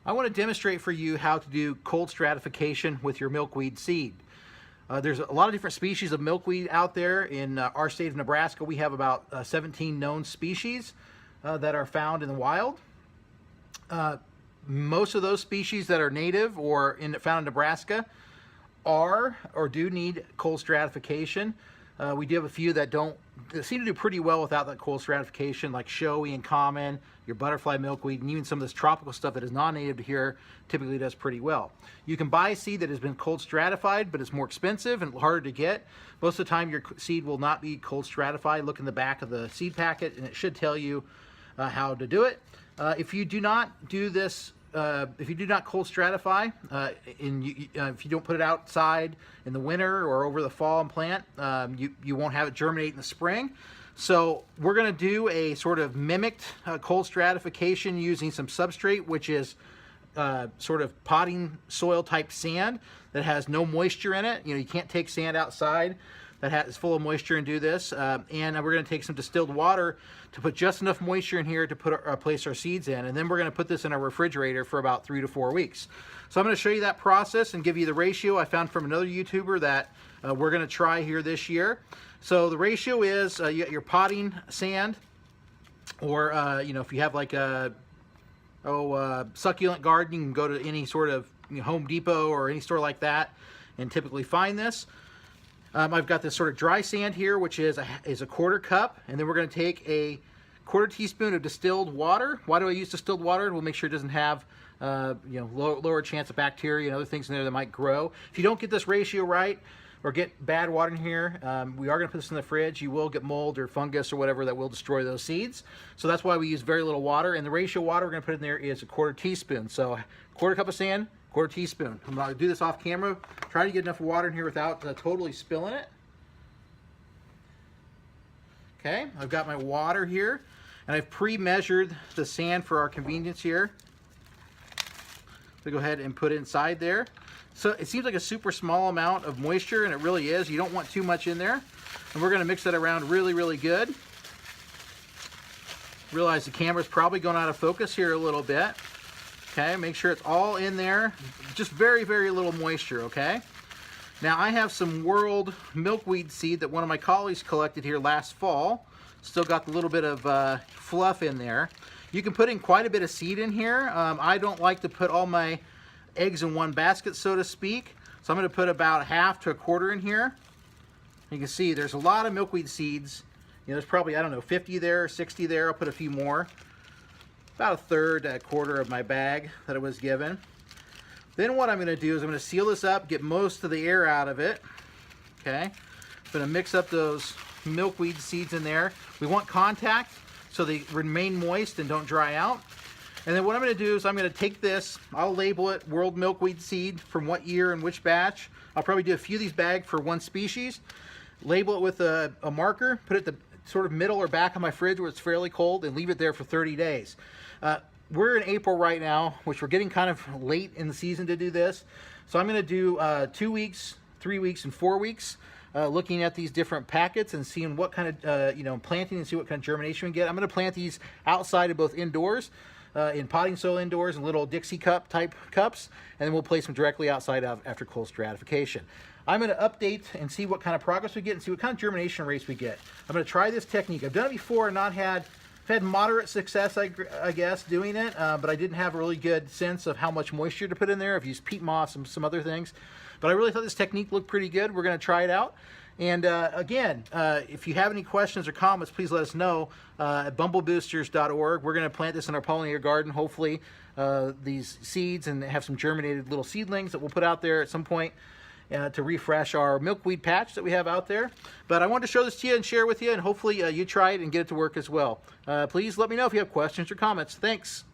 I want to demonstrate for you how to do cold stratification with your milkweed seed. There's a lot of different species of milkweed out there. In our state of Nebraska, we have about 17 known species that are found in the wild. Most of those species that are native or found in Nebraska are or do need cold stratification. We do have a few that seem to do pretty well without that cold stratification, like showy and common, your butterfly milkweed, and even some of this tropical stuff that is non-native to here typically does pretty well. You can buy a seed that has been cold stratified, but it's more expensive and harder to get. Most of the time your seed will not be cold stratified. Look in the back of the seed packet and it should tell you how to do it. If you do not do this, if you do not cold stratify, if you don't put it outside in the winter or over the fall and plant, you won't have it germinate in the spring. So we're going to do a sort of mimicked cold stratification using some substrate, which is sort of potting soil type sand that has no moisture in it. You can't take sand outside that is full of moisture and do this. And we're going to take some distilled water to put just enough moisture in here to place our seeds in. And then we're going to put this in our refrigerator for about 3 to 4 weeks. So I'm going to show you that process and give you the ratio I found from another YouTuber that we're going to try here this year. So the ratio is you got your potting sand, or if you have like a succulent garden, you can go to any sort of Home Depot or any store like that and typically find this. I've got this sort of dry sand here, which is a 1/4 cup, and then we're going to take a 1/4 teaspoon of distilled water. Why do I use distilled water? We'll make sure it doesn't have lower chance of bacteria and other things in there that might grow. If you don't get this ratio right or get bad water in here, we are going to put this in the fridge. You will get mold or fungus or whatever that will destroy those seeds. So that's why we use very little water, and the ratio of water we're going to put in there is a 1/4 teaspoon. So 1/4 cup of sand, 1/4 teaspoon. I'm going to do this off camera. Try to get enough water in here without totally spilling it. Okay, I've got my water here, and I've pre-measured the sand for our convenience here. So go ahead and put it inside there. So it seems like a super small amount of moisture, and it really is. You don't want too much in there. And we're going to mix that around really, really good. Realize the camera's probably going out of focus here a little bit. Okay, make sure it's all in there. Just very, very little moisture, okay? Now I have some World milkweed seed that one of my colleagues collected here last fall. Still got the little bit of fluff in there. You can put in quite a bit of seed in here. I don't like to put all my eggs in one basket, so to speak. So I'm going to put about 1/2 to 1/4 in here. You can see there's a lot of milkweed seeds. There's probably, I don't know, 50 there, 60 there. I'll put a few more. About 1/3 to 1/4 of my bag that I was given. Then what I'm going to do is I'm going to seal this up, get most of the air out of it. Okay, I'm going to mix up those milkweed seeds in there. We want contact so they remain moist and don't dry out. And then what I'm going to do is I'm going to take this, I'll label it World milkweed seed from what year and which batch. I'll probably do a few of these bags for one species. Label it with a marker, put it at the sort of middle or back of my fridge where it's fairly cold, and leave it there for 30 days. We're in April right now, which we're getting kind of late in the season to do this. So I'm going to do 2 weeks, 3 weeks, and 4 weeks, looking at these different packets and seeing what kind of, planting and see what kind of germination we get. I'm going to plant these outside of both indoors, in potting soil indoors and little Dixie cup type cups, and then we'll place them directly outside after cold stratification. I'm going to update and see what kind of progress we get and see what kind of germination rates we get. I'm going to try this technique. I've done it before and I've had moderate success, I guess, doing it, but I didn't have a really good sense of how much moisture to put in there. I've used peat moss and some other things, but I really thought this technique looked pretty good. We're going to try it out. And again, if you have any questions or comments, please let us know at bumbleboosters.org. We're going to plant this in our pollinator garden, hopefully, these seeds, and have some germinated little seedlings that we'll put out there at some point to refresh our milkweed patch that we have out there. But I wanted to show this to you and share with you, and hopefully you try it and get it to work as well. Please let me know if you have questions or comments. Thanks.